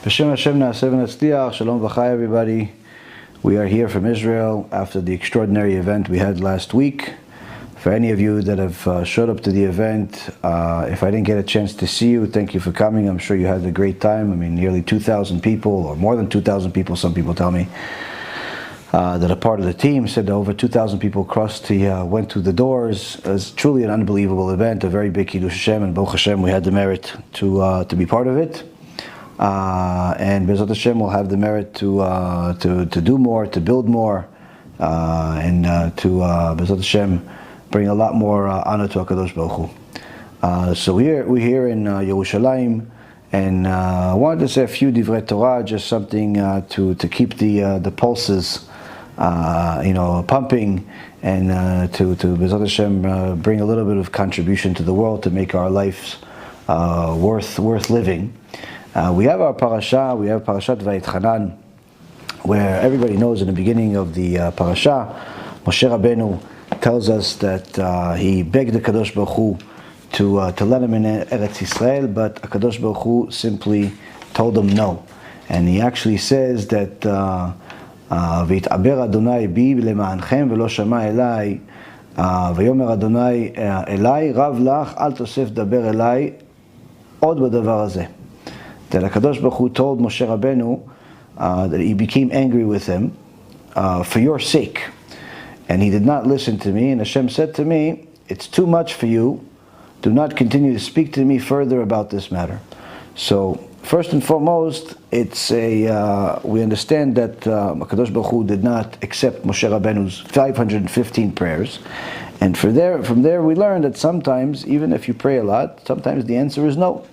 B'Shem Hashem na'aseh v'natzliach. Shalom v'chai, everybody. We are here from Israel after the extraordinary event we had last week. For any of you that have showed up to the event, if I didn't get a chance to see you, thank you for coming. I'm sure you had a great time. I mean, nearly 2,000 people, or more than 2,000 people, some people tell me, that are part of the team. Said over 2,000 people went through the doors. It was truly an unbelievable event, a very big Kiddush Hashem, and Baruch Hashem, we had the merit to be part of it. And Bezrat Hashem will have the merit to do more, to build more, and to Bezrat Hashem bring a lot more honor to HaKadosh Baruch Hu. So we're here in Yerushalayim, and I wanted to say a few divrei Torah, just something to keep the pulses pumping, and to Bezrat Hashem bring a little bit of contribution to the world to make our lives worth living. We have our parasha, we have Parashat Vayetchanan, where everybody knows in the beginning of the parasha, Moshe Rabbeinu tells us that he begged the Kadosh Baruch Hu to let him in Eretz Yisrael, but Kadosh Baruch Hu simply told him no. And he actually says that V'yit'aber Adonai bi lema'anchem v'lo shama elai v'yomer Adonai elai rav lach al tosef daber elai od b'davar hazeh. That HaKadosh Baruch Hu told Moshe Rabbeinu that he became angry with him for your sake. And he did not listen to me, and Hashem said to me, it's too much for you, do not continue to speak to me further about this matter. So, first and foremost, we understand that HaKadosh Baruch Hu did not accept Moshe Rabbeinu's 515 prayers. And from there we learn that sometimes, even if you pray a lot, sometimes the answer is no.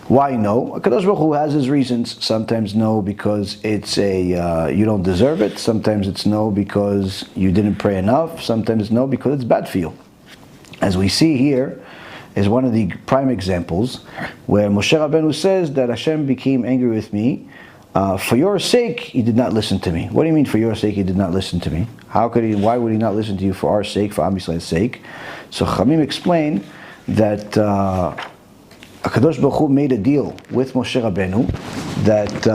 Why no? HaKadosh Baruch Hu has his reasons. Sometimes no because it's you don't deserve it. Sometimes it's no because you didn't pray enough. Sometimes it's no because it's bad for you. As we see here is one of the prime examples where Moshe Rabbeinu says that Hashem became angry with me. For your sake, he did not listen to me. What do you mean for your sake he did not listen to me? Why would he not listen to you for our sake, for Am Yisrael's sake? So Chamim explain that HaKadosh Baruch Hu made a deal with Moshe Rabbeinu that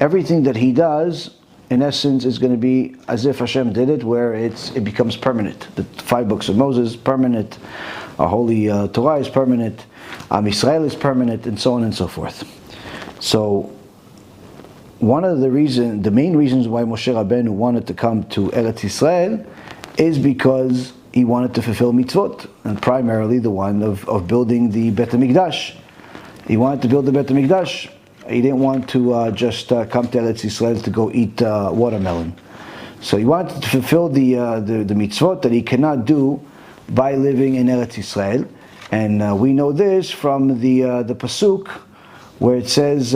everything that he does, in essence, is going to be as if Hashem did it, where it becomes permanent. The 5 books of Moses, permanent. Our Holy Torah is permanent. Am Yisrael is permanent, and so on and so forth. So, one of the main reasons why Moshe Rabbeinu wanted to come to Eretz Yisrael is because he wanted to fulfill mitzvot, and primarily the one of building the Bet HaMikdash. He wanted to build the Bet HaMikdash. He didn't want to just come to Eretz Yisrael to go eat watermelon. So he wanted to fulfill the mitzvot that he cannot do by living in Eretz Yisrael. And we know this from the pasuk where it says,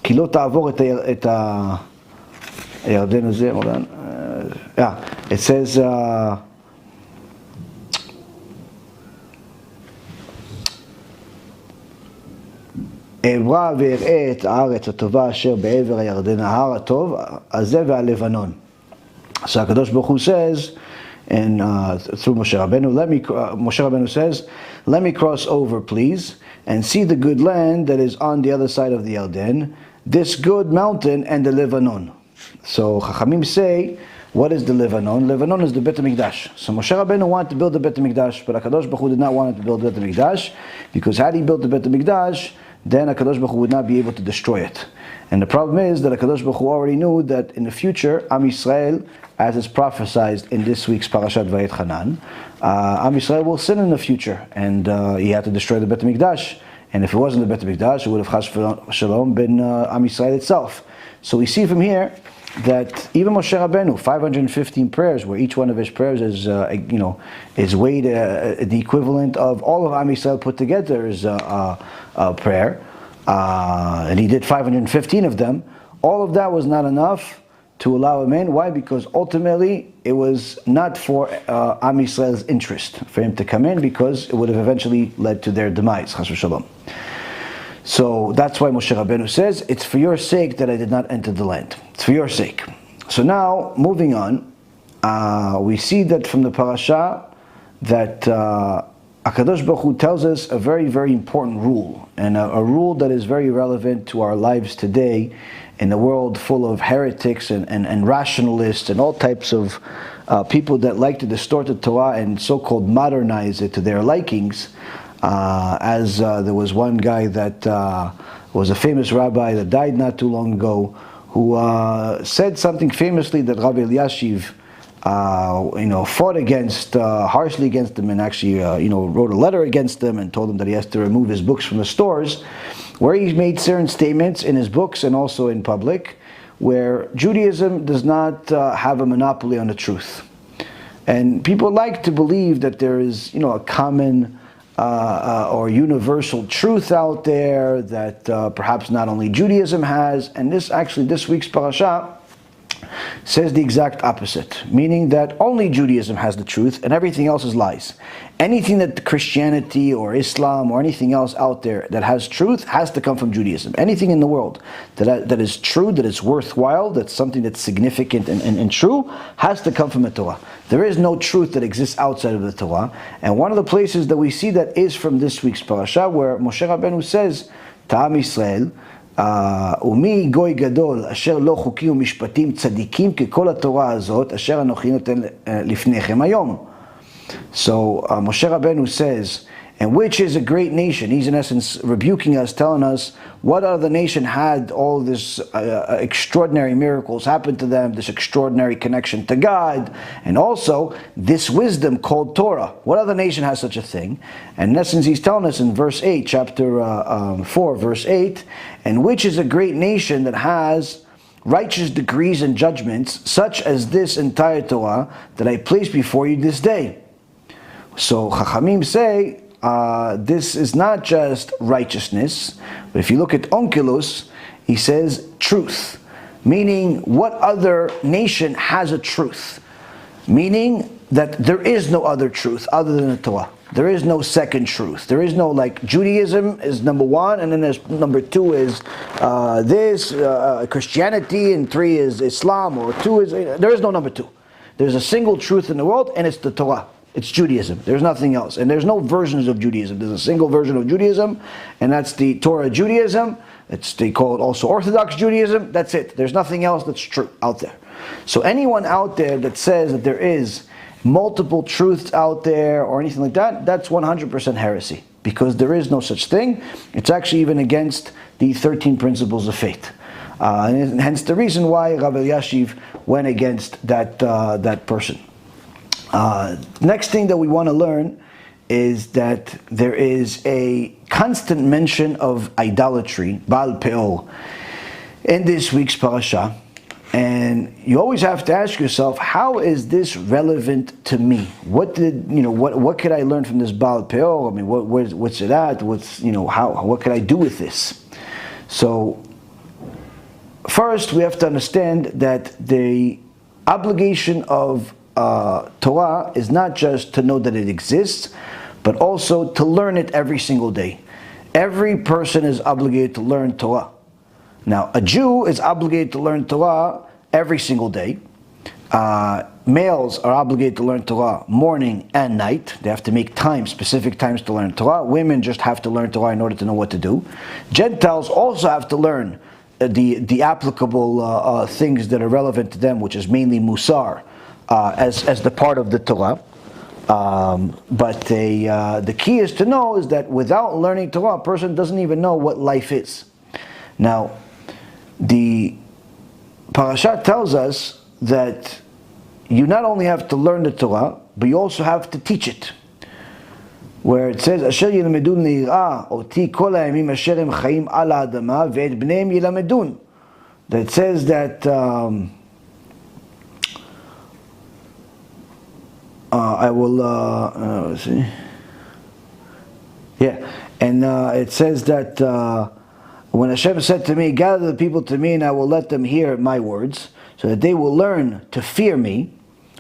Ki lo ta'avor et הירדן הזה, hold on. It says, אעברה ואראה את הארץ הטובה אשר בעבר הירדן, ההר הטוב הזה והלבנון. So HaKadosh Baruch Hu says, and through Moshe Rabbeinu, Moshe Rabbeinu says, let me cross over, please, and see the good land that is on the other side of the Yarden, this good mountain and the Lebanon. So Chachamim say, what is the Lebanon? Lebanon is the Bet HaMikdash. So Moshe Rabbeinu wanted to build the Bet HaMikdash, but HaKadosh Baruch Hu did not want to build the Bet HaMikdash, because had he built the Bet HaMikdash, then HaKadosh Baruch Hu would not be able to destroy it. And the problem is that HaKadosh Baruch Hu already knew that in the future, Am Yisrael, as is prophesied in this week's Parashat Vayetchanan, Am Yisrael will sin in the future, and he had to destroy the Bet HaMikdash. And if it wasn't the Bet HaMikdash, it would have Chas Shalom been Am Yisrael itself. So we see from here that even Moshe Rabbeinu, 515 prayers, where each one of his prayers is weighed the equivalent of all of Am Yisrael put together is a prayer, and he did 515 of them. All of that was not enough to allow him in. Why? Because ultimately it was not for Am Yisrael's interest for him to come in, because it would have eventually led to their demise. Chas v'shalom. So that's why Moshe Rabbeinu says, it's for your sake that I did not enter the land. It's for your sake. So now, moving on, we see that from the parasha that HaKadosh Baruch Hu tells us a very, very important rule, and a rule that is very relevant to our lives today in a world full of heretics and rationalists and all types of people that like to distort the Torah and so-called modernize it to their likings. There was one guy that was a famous rabbi that died not too long ago, who said something famously that Rabbi Eliashiv fought against, harshly against them, and actually, wrote a letter against them and told them that he has to remove his books from the stores, where he made certain statements in his books and also in public, where Judaism does not have a monopoly on the truth. And people like to believe that there is, a common or universal truth out there that perhaps not only Judaism has, and this week's parasha says the exact opposite, meaning that only Judaism has the truth and everything else is lies. Anything that Christianity or Islam or anything else out there that has truth has to come from Judaism. Anything in the world that is true, that is worthwhile, that's something that's significant and true, has to come from the Torah. There is no truth that exists outside of the Torah. And one of the places that we see that is from this week's parasha, where Moshe Rabbeinu says, Ta'am Yisrael, ומי גוי גדול אשר לא חוקים ומשפטים צדיקים ככל התורה הזאת אשר אנוכי נותן לפניכם היום. So Moshe Rabbeinu says, and which is a great nation? He's in essence rebuking us, telling us what other nation had all this extraordinary miracles happen to them, this extraordinary connection to God, and also this wisdom called Torah. What other nation has such a thing? And in essence, he's telling us in verse 8, chapter 4, verse 8, and which is a great nation that has righteous decrees and judgments, such as this entire Torah that I place before you this day. So Chachamim say, this is not just righteousness, but if you look at Onkelos, he says truth, meaning what other nation has a truth? Meaning that there is no other truth other than the Torah. There is no second truth. There is no, like, Judaism is number one, and then there's number two is Christianity, and three is Islam, or two is, there is no number two. There's a single truth in the world, and it's the Torah. It's Judaism. There's nothing else. And there's no versions of Judaism. There's a single version of Judaism, and that's the Torah Judaism. They call it also Orthodox Judaism. That's it. There's nothing else that's true out there. So anyone out there that says that there is multiple truths out there or anything like that, that's 100% heresy, because there is no such thing. It's actually even against the 13 principles of faith. And hence the reason why Rabbi Yashiv went against that person. Next thing that we want to learn is that there is a constant mention of idolatry, Baal Peor, in this week's parasha. And you always have to ask yourself, how is this relevant to me? What could I learn from this Baal Peor? I mean, what's it at? What could I do with this? So, first we have to understand that the obligation of Torah is not just to know that it exists, but also to learn it every single day. Every person is obligated to learn Torah. Now, a Jew is obligated to learn Torah every single day. Males are obligated to learn Torah morning and night. They have to make specific times to learn Torah. Women just have to learn Torah in order to know what to do. Gentiles also have to learn the applicable things that are relevant to them, which is mainly Musar, as the part of the Torah. But the key is to know is that without learning Torah, a person doesn't even know what life is. Now, the parasha tells us that you not only have to learn the Torah, but you also have to teach it. Where it says, "Asher yilmedun leirah oti kol hayamim asher em chaim al ha'adama ve'et bneihem yilamedun." That says that I will let's see. Yeah, and it says that when Hashem said to me, "Gather the people to me, and I will let them hear my words, so that they will learn to fear me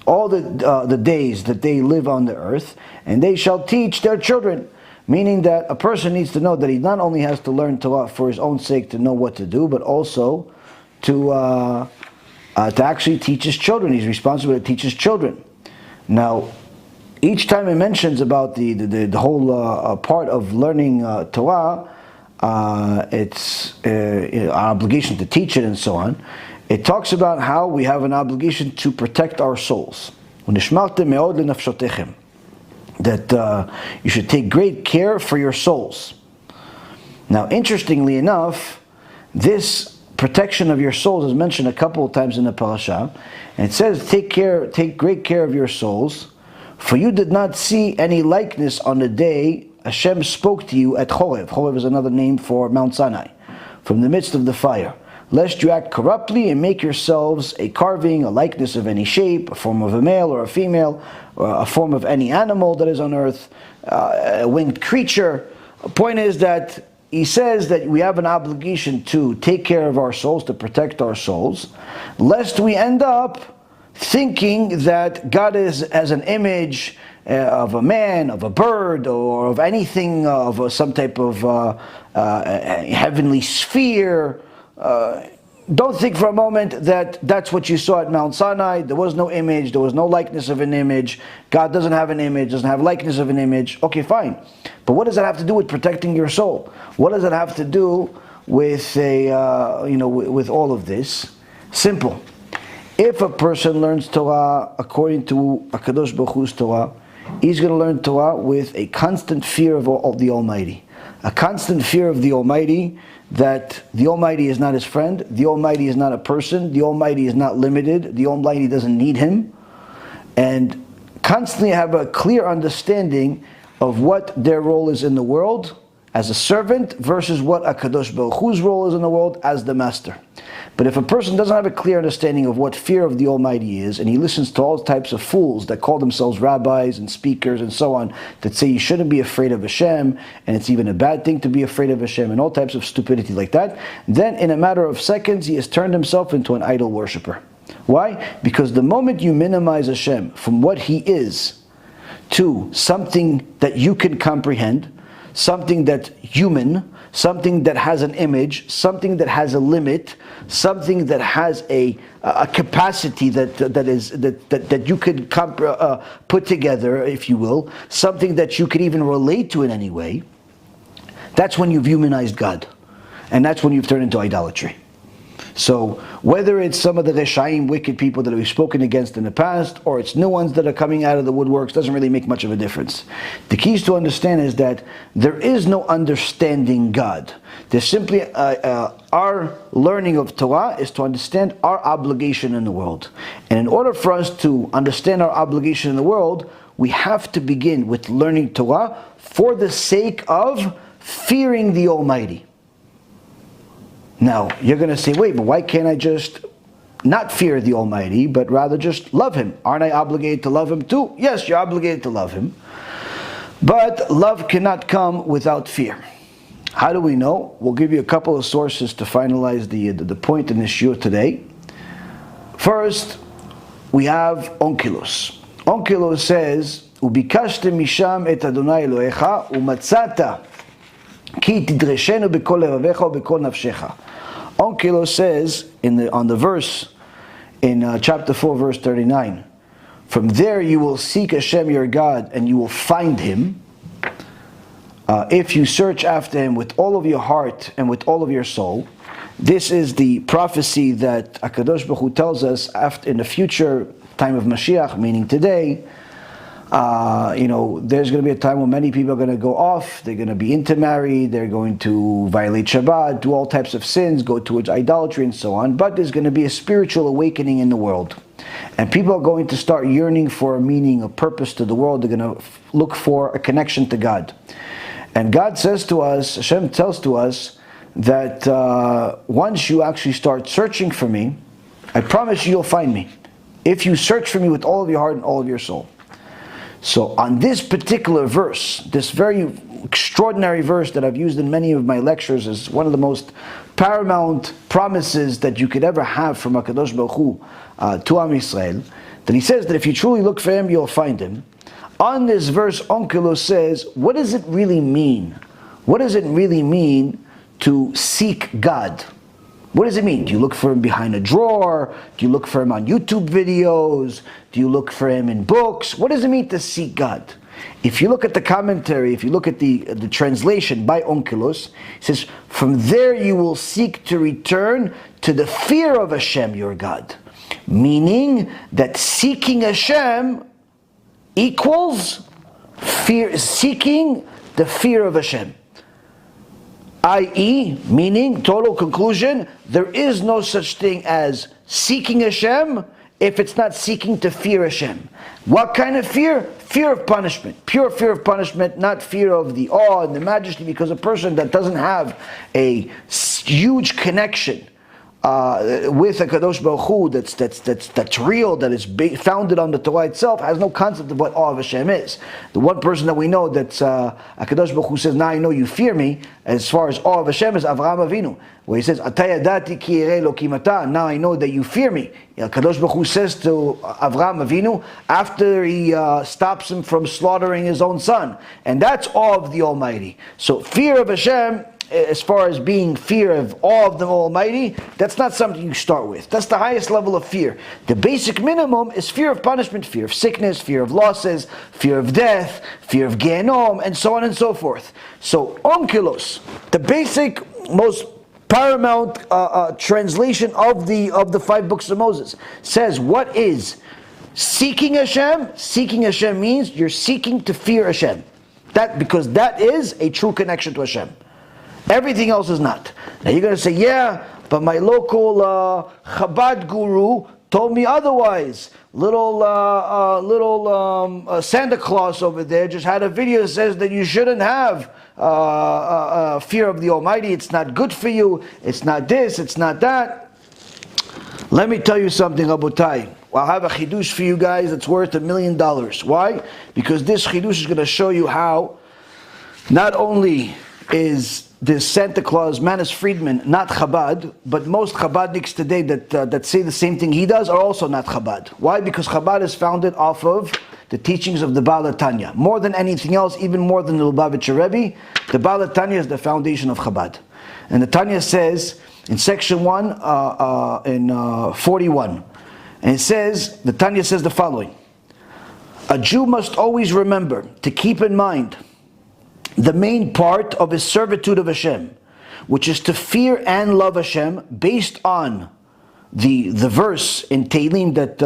all the days that they live on the earth, and they shall teach their children." Meaning that a person needs to know that he not only has to learn Torah for his own sake to know what to do, but also to actually teach his children. He's responsible to teach his children. Now, each time it mentions about the whole part of learning Torah, it's our obligation to teach it and so on. It talks about how we have an obligation to protect our souls. That you should take great care for your souls. Now, interestingly enough, this protection of your souls is mentioned a couple of times in the parasha, and it says, take great care of your souls, for you did not see any likeness on the day Hashem spoke to you at Chorev. Chorev is another name for Mount Sinai, from the midst of the fire. Lest you act corruptly and make yourselves a carving, a likeness of any shape, a form of a male or a female, or a form of any animal that is on earth, a winged creature. The point is that he says that we have an obligation to take care of our souls, to protect our souls, lest we end up thinking that God is as an image of a man, of a bird, or of anything, of some type of heavenly sphere. Don't think for a moment that that's what you saw at Mount Sinai. There was no image, there was no likeness of an image. God doesn't have an image, doesn't have likeness of an image. Okay, fine. But what does that have to do with protecting your soul? What does it have to do with with all of this? Simple. If a person learns Torah according to HaKadosh Baruch Hu's Torah, he's going to learn Torah with a constant fear of the Almighty. A constant fear of the Almighty, that the Almighty is not his friend, the Almighty is not a person, the Almighty is not limited, the Almighty doesn't need him, and constantly have a clear understanding of what their role is in the world as a servant versus what HaKadosh Baruch Hu's role is in the world as the master. But if a person doesn't have a clear understanding of what fear of the Almighty is, and he listens to all types of fools that call themselves rabbis and speakers and so on, that say you shouldn't be afraid of Hashem, and it's even a bad thing to be afraid of Hashem, and all types of stupidity like that, then in a matter of seconds he has turned himself into an idol worshiper. Why? Because the moment you minimize Hashem from what he is to something that you can comprehend, something that's human, something that has an image, something that has a limit, something that has a capacity that you could put together, if you will, something that you could even relate to in any way, that's when you've humanized God. And that's when you've turned into idolatry. So whether it's some of the Reshaim, wicked people that we've spoken against in the past, or it's new ones that are coming out of the woodworks, doesn't really make much of a difference. The keys to understand is that there is no understanding God. There's simply our learning of Torah is to understand our obligation in the world. And in order for us to understand our obligation in the world, we have to begin with learning Torah for the sake of fearing the Almighty. Now, you're going to say, wait, but why can't I just not fear the Almighty, but rather just love Him? Aren't I obligated to love Him too? Yes, you're obligated to love Him. But love cannot come without fear. How do we know? We'll give you a couple of sources to finalize the point in this shiur today. First, we have Onkelos. Onkelos says, Ubikashtem misham et Adonai Elohecha, umatzata ki tidreshenu b'kol levavecha u'b'kol nafshecha. Onkelos says on the verse in chapter 4, verse 39, from there you will seek Hashem your God and you will find Him if you search after Him with all of your heart and with all of your soul. This is the prophecy that HaKadosh Baruch Hu tells us after, in the future time of Mashiach, meaning today. There's going to be a time when many people are going to go off, they're going to be intermarried, they're going to violate Shabbat, do all types of sins, go towards idolatry and so on, but there's going to be a spiritual awakening in the world. And people are going to start yearning for a meaning, a purpose to the world. They're going to look for a connection to God. And God says to us, Hashem tells to us, that once you actually start searching for me, I promise you you'll find me. If you search for me with all of your heart and all of your soul. So on this particular verse, this very extraordinary verse that I've used in many of my lectures as one of the most paramount promises that you could ever have from HaKadosh Baruch Hu to Am Yisrael, that he says that if you truly look for him, you'll find him. On this verse, Onkelos says, what does it really mean? What does it really mean to seek God? What does it mean? Do you look for him behind a drawer? Do you look for him on YouTube videos? Do you look for him in books? What does it mean to seek God? If you look at the commentary, if you look at the translation by Onkelos, it says, from there you will seek to return to the fear of Hashem, your God. Meaning that seeking Hashem equals fear, seeking the fear of Hashem. I.e., meaning, total conclusion, there is no such thing as seeking Hashem if it's not seeking to fear Hashem. What kind of fear? Fear of punishment. Pure fear of punishment, not fear of the awe and the majesty, because a person that doesn't have a huge connection with a Kadosh Baruch Hu that's real, that is founded on the Torah itself, has no concept of what awe of Hashem is. The one person that we know that's a Kadosh Baruch Hu says, now I know you fear me, as far as awe of Hashem is Avraham Avinu, where he says, Atay yadati ki yireh Elokim ata, now I know that you fear me. Kadosh Baruch Hu says to Avraham Avinu after he stops him from slaughtering his own son, and that's awe of the Almighty. So fear of Hashem, as far as being fear of awe of the Almighty, that's not something you start with. That's the highest level of fear. The basic minimum is fear of punishment, fear of sickness, fear of losses, fear of death, fear of Gehenom, and so on and so forth. So, Onkelos, the basic, most paramount translation of the 5 books of Moses, says, what is seeking Hashem? Seeking Hashem means you're seeking to fear Hashem. Because that is a true connection to Hashem. Everything else is not. Now you're going to say, yeah, but my local Chabad guru told me otherwise. Little Santa Claus over there just had a video that says that you shouldn't have fear of the Almighty. It's not good for you. It's not this. It's not that. Let me tell you something, Rabotai. I'll have a chidush for you guys that's worth $1 million. Why? Because this chidush is going to show you how not only is this Santa Claus, Manis Friedman, not Chabad, but most Chabadniks today that say the same thing he does are also not Chabad. Why? Because Chabad is founded off of the teachings of the Baal Tanya. More than anything else, even more than the Lubavitcher Rebbe, the Baal Tanya is the foundation of Chabad. And the Tanya says in section 1, in 41, and it says, the Tanya says the following: a Jew must always remember to keep in mind the main part of his servitude of Hashem, which is to fear and love Hashem, based on the verse in Tehillim that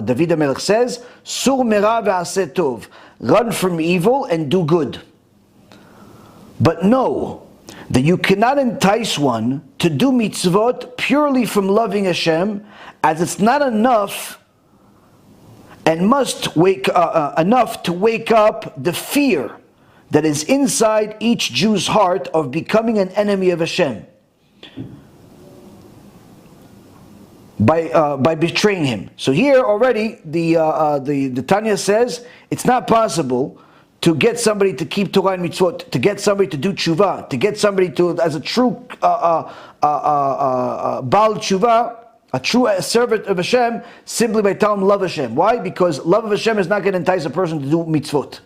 David HaMelech says, Sur mera ve'aseh tov, run from evil and do good. But know that you cannot entice one to do mitzvot purely from loving Hashem, as it's not enough and must wake enough to wake up the fear that is inside each Jew's heart of becoming an enemy of Hashem by betraying Him. So here already the Tanya says it's not possible to get somebody to keep Torah and mitzvot, to get somebody to do tshuva, to get somebody to, as a true Baal tshuva, a true servant of Hashem, simply by telling him love Hashem. Why? Because love of Hashem is not going to entice a person to do mitzvot.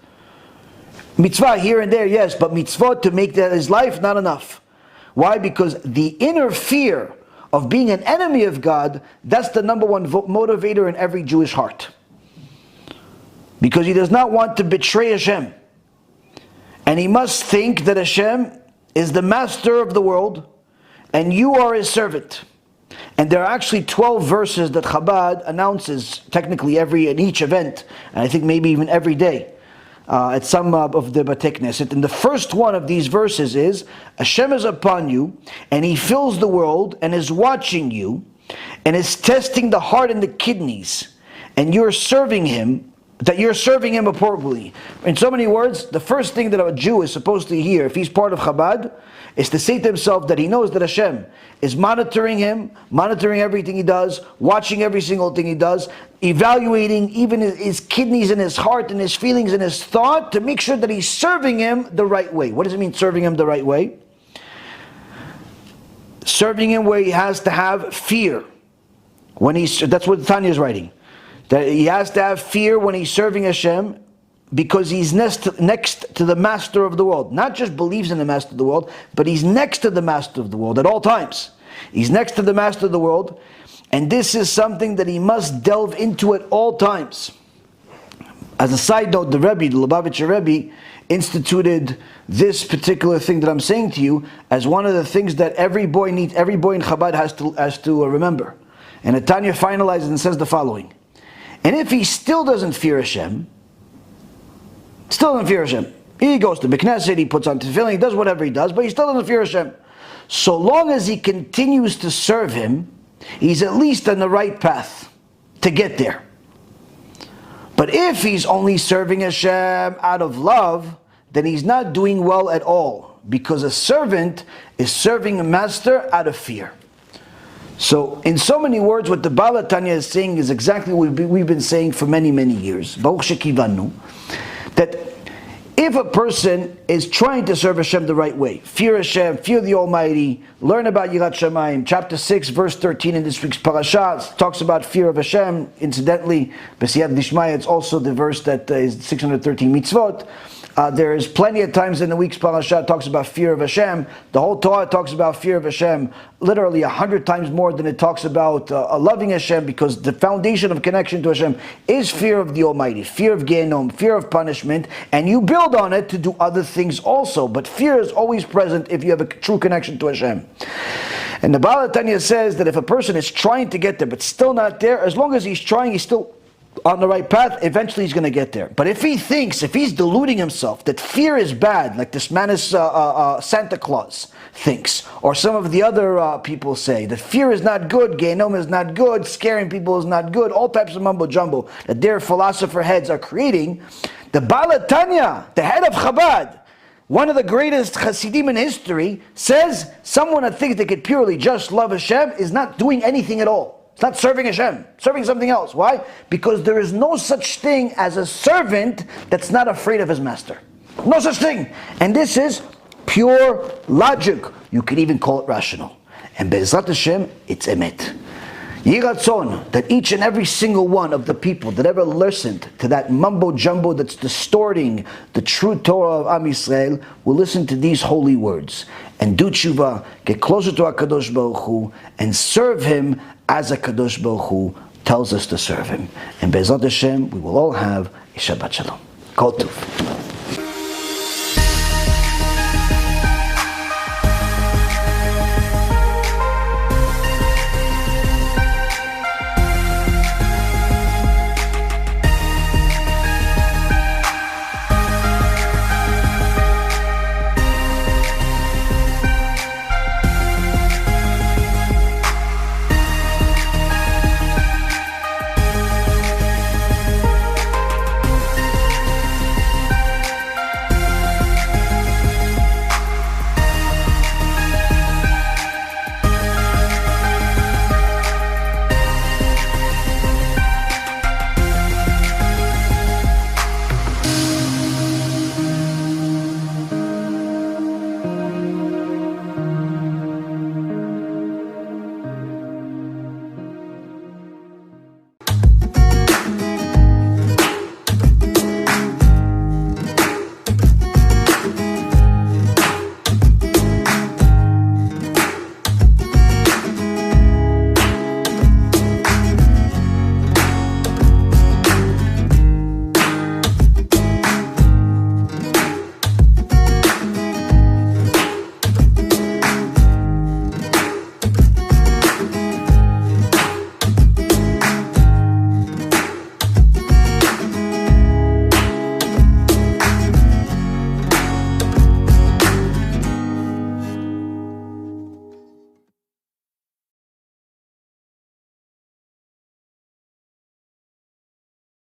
Mitzvah here and there, yes, but mitzvot to make that his life, not enough. Why? Because the inner fear of being an enemy of God, that's the number one motivator in every Jewish heart. Because he does not want to betray Hashem. And he must think that Hashem is the master of the world, and you are his servant. And there are actually 12 verses that Chabad announces, technically in each event, and I think maybe even every day, at some of the Batei Knesset. And the first one of these verses is, Hashem is upon you, and He fills the world, and is watching you, and is testing the heart and the kidneys, and you're serving Him, that you're serving Him appropriately. In so many words, the first thing that a Jew is supposed to hear, if he's part of Chabad, is to say to himself that he knows that Hashem is monitoring him, monitoring everything he does, watching every single thing he does, evaluating even his kidneys and his heart and his feelings and his thought to make sure that he's serving him the right way. What does it mean, serving him the right way? Serving him where he has to have fear. That's what Tanya is writing. That he has to have fear when he's serving Hashem, because he's next to the master of the world. Not just believes in the master of the world, but he's next to the master of the world at all times. He's next to the master of the world, and this is something that he must delve into at all times. As a side note, the Rebbe, the Lubavitcher Rebbe, instituted this particular thing that I'm saying to you as one of the things that every boy in Chabad has to remember. And Tania finalizes and says the following: and if he still doesn't fear Hashem, he goes to B'Knesset, he puts on tefillin, he does whatever he does, but he still doesn't fear Hashem. So long as he continues to serve Him, he's at least on the right path to get there. But if he's only serving Hashem out of love, then he's not doing well at all, because a servant is serving a master out of fear. So, in so many words, what the Baal Tanya is saying is exactly what we've been saying for many, many years. Baruch Shekivanu, that if a person is trying to serve Hashem the right way, fear Hashem, fear the Almighty, learn about Yirat Shamayim, chapter 6, verse 13 in this week's parasha talks about fear of Hashem. Incidentally, B'siyat Dishmaya, it's also the verse that is 613 mitzvot. There is plenty of times in the week's parasha it talks about fear of Hashem. The whole Torah talks about fear of Hashem literally 100 times more than it talks about loving Hashem, because the foundation of connection to Hashem is fear of the Almighty, fear of Gehenom, fear of punishment, and you build on it to do other things also. But fear is always present if you have a true connection to Hashem. And the Baal Tanya says that if a person is trying to get there but still not there, as long as he's trying, he's still on the right path, eventually he's going to get there. But if he's deluding himself that fear is bad, like this Manis Santa Claus thinks, or some of the other people say, that fear is not good, Gehenom is not good, scaring people is not good, all types of mumbo jumbo that their philosopher heads are creating, the Baal Tanya, the head of Chabad, one of the greatest Hasidim in history, says someone that thinks they could purely just love Hashem is not doing anything at all. It's not serving Hashem, serving something else. Why? Because there is no such thing as a servant that's not afraid of his master. No such thing. And this is pure logic. You could even call it rational. And Be'ezrat Hashem, it's emet. Yeh Ratzon, that each and every single one of the people that ever listened to that mumbo jumbo that's distorting the true Torah of Am Yisrael will listen to these holy words and do tshuva, get closer to HaKadosh Baruch Hu, and serve Him as HaKadosh Baruch Hu tells us to serve Him. And Be'ezrat Hashem, we will all have a Shabbat Shalom. Kol Tov.